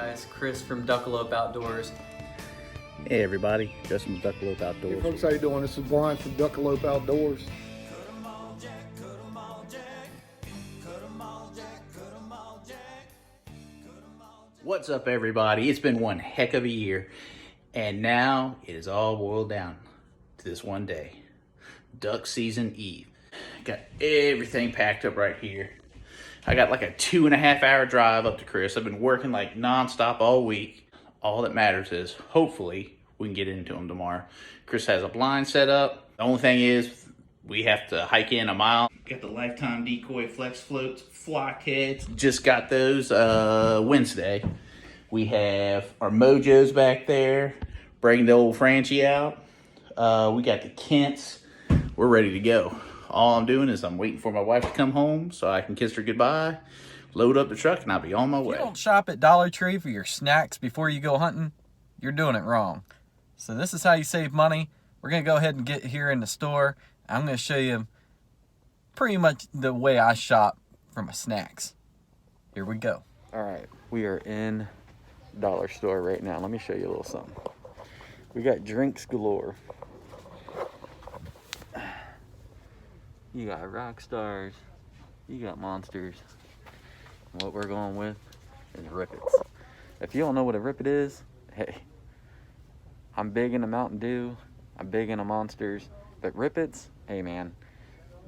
guys, Chris from Duckalope Outdoors. Hey everybody, Justin from Duckalope Hey Outdoors. folks, how you doing? This is Brian from Duckalope Outdoors. What's up everybody? It's been one heck of a year, and now it is all boiled down to this one day. Duck season eve. Got everything packed up right here. I got like a 2.5 hour drive up to Chris. I've been working like nonstop all week. All that matters is hopefully we can get into them tomorrow. Chris has a blind set up. The only thing is we have to hike in a mile. Got the Lifetime Decoy Flex Floats, flock heads. Just got those Wednesday. We have our Mojos back there. Bringing the old Franchi out. We got the Kents. We're ready to go. All I'm doing is I'm waiting for my wife to come home so I can kiss her goodbye, load up the truck, and I'll be on my way. If you don't shop at Dollar Tree for your snacks before you go hunting, you're doing it wrong. So this is how you save money. We're going to go ahead and get here in the store. I'm going to show you pretty much the way I shop for my snacks. Here we go. All right, we are in dollar store right now. Let me show you a little something. We got drinks galore. You got rock stars. You got monsters. What we're going with is Rippets. If you don't know what a Rippet is, hey, I'm big into Mountain Dew. I'm big into monsters. But Rippets, hey man,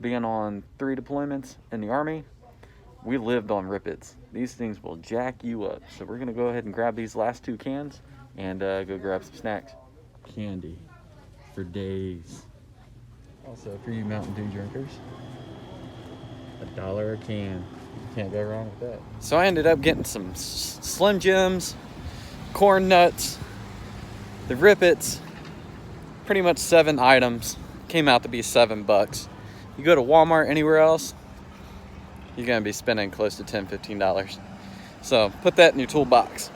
being on 3 deployments in the Army, we lived on Rippets. These things will jack you up. So we're gonna go ahead and grab these last 2 cans and go grab some snacks. Candy for days. Also, for you Mountain Dew drinkers, $1 a can. You can't go wrong with that. So I ended up getting some Slim Jims, corn nuts, the Rippets, pretty much 7 items. Came out to be $7. You go to Walmart, anywhere else, you're gonna be spending close to $10, $15. So put that in your toolbox.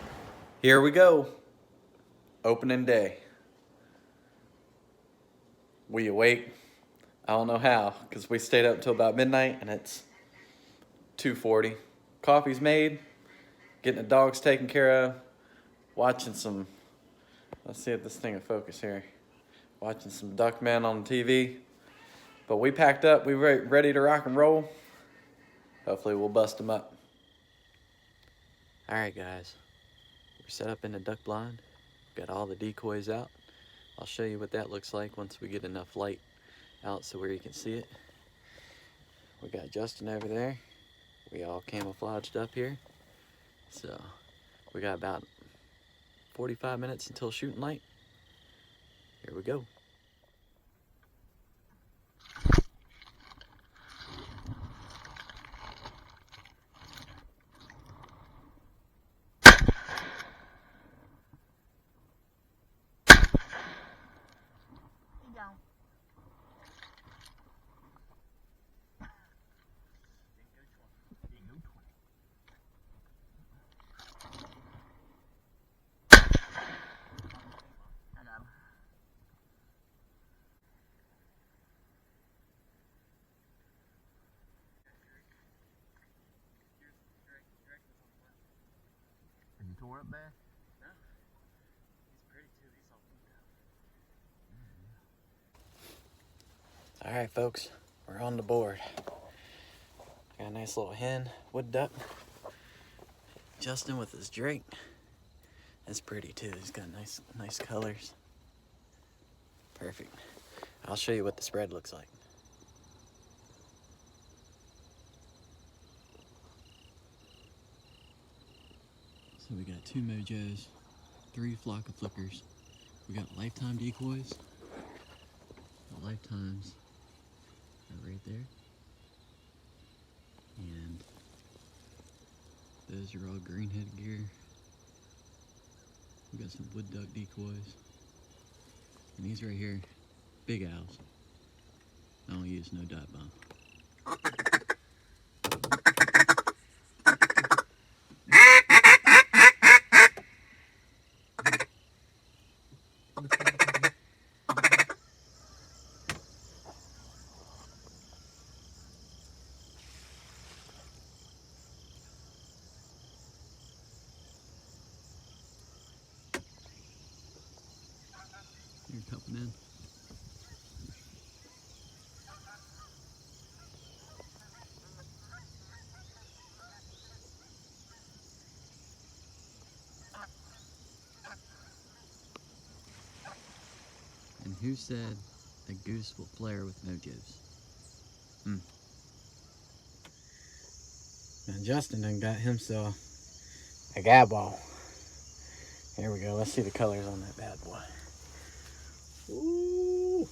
Here we go. Opening day. We awake? I don't know how, because we stayed up until about midnight and it's 2:40. Coffee's made, getting the dogs taken care of, watching some, let's see if this thing will focus here, watching some Duckman on the TV. But we packed up, we were ready to rock and roll. Hopefully we'll bust them up. All right guys, we're set up in the duck blind. Got all the decoys out. I'll show you what that looks like once we get enough light out so where you can see it. We got Justin over there. We all camouflaged up here. So we got about 45 minutes until shooting light. Here we go. Tore up there? No. He's pretty too. He's all beat out. All right, folks. We're on the board. Got a nice little hen, wood duck. Justin with his drake. That's pretty too. He's got nice colors. Perfect. I'll show you what the spread looks like. So we got 2 Mojos, 3 flock of flickers. We got Lifetime decoys. The Lifetimes are right there. And those are all greenhead gear. We got some wood duck decoys. And these right here, big owls. I don't use no dot bomb. helping in. And who said a goose will flare with no juice? And Justin done got himself a gab ball. Here we go. Let's see the colors on that bad boy. Ooh.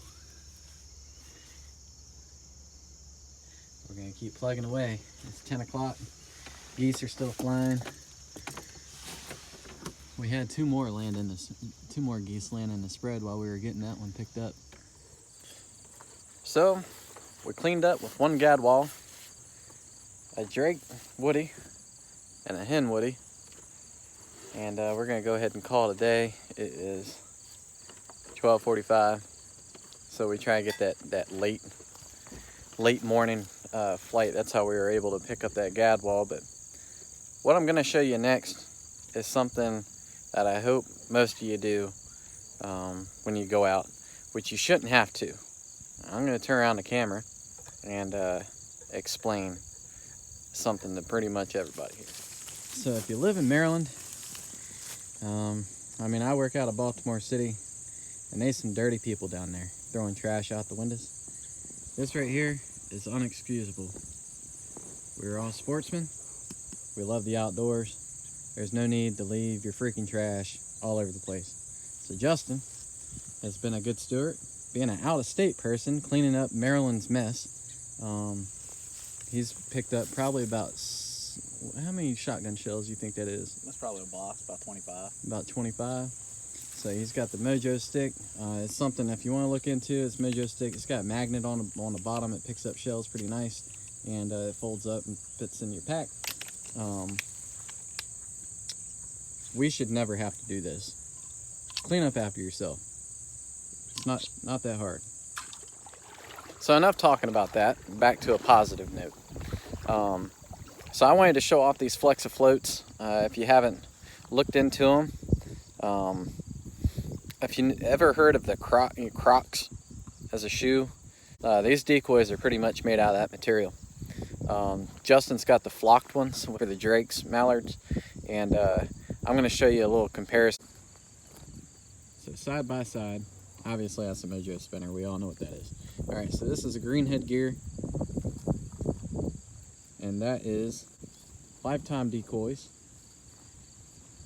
We're gonna keep plugging away. It's 10 o'clock. Geese are still flying. We had two more geese land in the spread while we were getting that one picked up. So we cleaned up with one gadwall, a drake woody, and a hen woody. And we're gonna go ahead and call it a day. It is 12:45, so we try to get that late morning flight. That's how we were able to pick up that gadwall. But what I'm gonna show you next is something that I hope most of you do when you go out, which you shouldn't have to. I'm gonna turn around the camera and explain something to pretty much everybody here. So if you live in Maryland, I mean, I work out of Baltimore City, and there's some dirty people down there throwing trash out the windows. This right here is unexcusable. We're all sportsmen. We love the outdoors. There's no need to leave your freaking trash all over the place. So Justin has been a good steward, being an out-of-state person, cleaning up Maryland's mess. He's picked up probably about, how many shotgun shells do you think that is? That's probably a box, about 25. About 25. So he's got the Mojo stick. It's something, if you want to look into, it's Mojo stick. It's got a magnet on the bottom. It picks up shells pretty nice, and it folds up and fits in your pack. We should never have to do this. Clean up after yourself. It's not that hard. So enough talking about that. Back to a positive note. So I wanted to show off these Flexa floats. If you haven't looked into them, if you ever heard of the Crocs as a shoe, these decoys are pretty much made out of that material. Justin's got the flocked ones for the drakes, mallards, and I'm going to show you a little comparison. So side by side, obviously that's a Mojo spinner. We all know what that is. All right, so this is a greenhead gear, and that is lifetime decoys,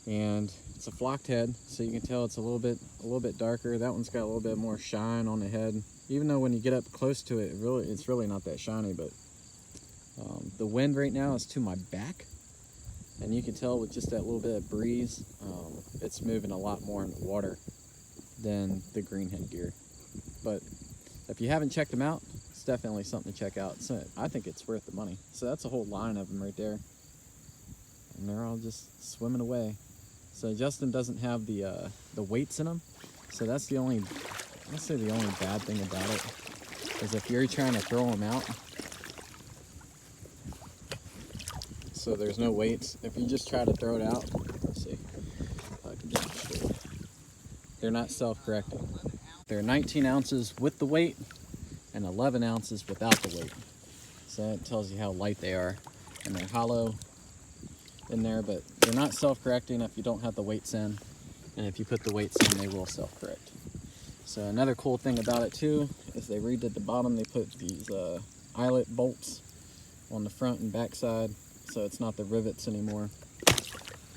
and it's a flocked head, so you can tell it's a little bit darker. That one's got a little bit more shine on the head, even though when you get up close to it, it's really not that shiny. But the wind right now is to my back, and you can tell with just that little bit of breeze, it's moving a lot more in the water than the greenhead gear. But if you haven't checked them out, it's definitely something to check out. So I think it's worth the money. So that's a whole line of them right there, and they're all just swimming away. So Justin doesn't have the weights in them, so that's the only, let's say the only bad thing about it is if you're trying to throw them out. So there's no weights. If you just try to throw it out, let's see if I can just show you. They're not self-correcting. They're 19 ounces with the weight and 11 ounces without the weight. So that tells you how light they are, and they're hollow in there, but they're not self-correcting if you don't have the weights in, and if you put the weights in, they will self-correct. So another cool thing about it too is they redid the bottom. They put these eyelet bolts on the front and back side, so it's not the rivets anymore,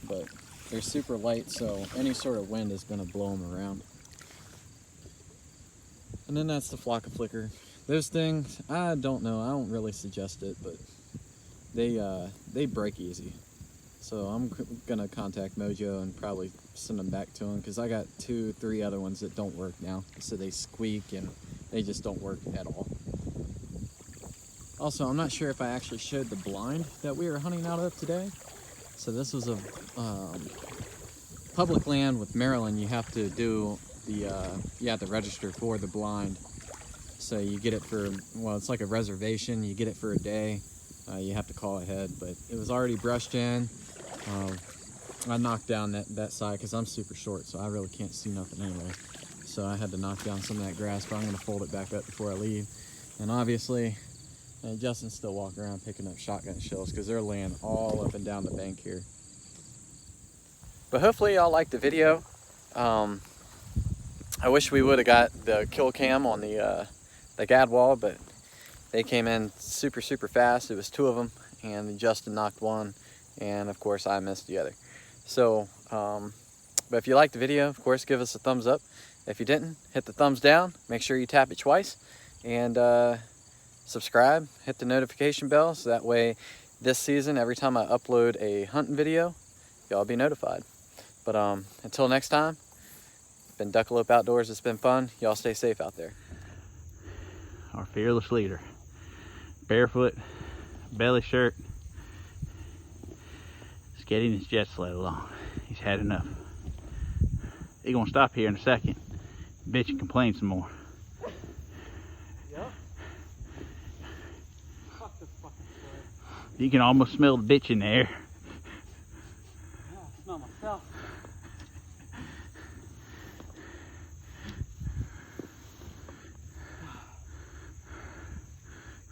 but they're super light, so any sort of wind is going to blow them around. And then that's the Flock-A-Flicker. Those things, I don't know, I don't really suggest it, but they break easy. So I'm gonna contact Mojo and probably send them back to them, because I got 2-3 other ones that don't work now. So they squeak and they just don't work at all. Also, I'm not sure if I actually showed the blind that we were hunting out of today. So this was a public land with Maryland. You have to do you have to register for the blind. So you get it for, well, it's like a reservation. You get it for a day. You have to call ahead, but it was already brushed in. I knocked down that side because I'm super short, so I really can't see nothing anyway. so I had to knock down some of that grass, but I'm gonna fold it back up before I leave. And obviously, Justin's still walking around picking up shotgun shells because they're laying all up and down the bank here. But hopefully y'all liked the video. I wish we would have got the kill cam on the Gadwall, but they came in super fast. It was 2 of them, and Justin knocked one, and of course I missed the other. So, but if you liked the video, of course, give us a thumbs up. If you didn't, hit the thumbs down. Make sure you tap it twice, and subscribe, hit the notification bell, so that way this season, every time I upload a hunting video, y'all be notified. But until next time, been Duckalope Outdoors. It's been fun. Y'all stay safe out there. Our fearless leader, barefoot, belly shirt, is getting his jet sled along. He's had enough. He's gonna stop here in a second, bitch and complain some more. Yep. Fuck this fucking sled. You can almost smell the bitch in the air. Yeah, I smell myself.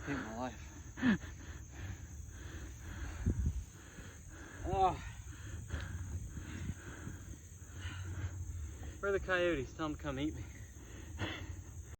Hate my life. Oh. Where are the coyotes? Tell them to come eat me.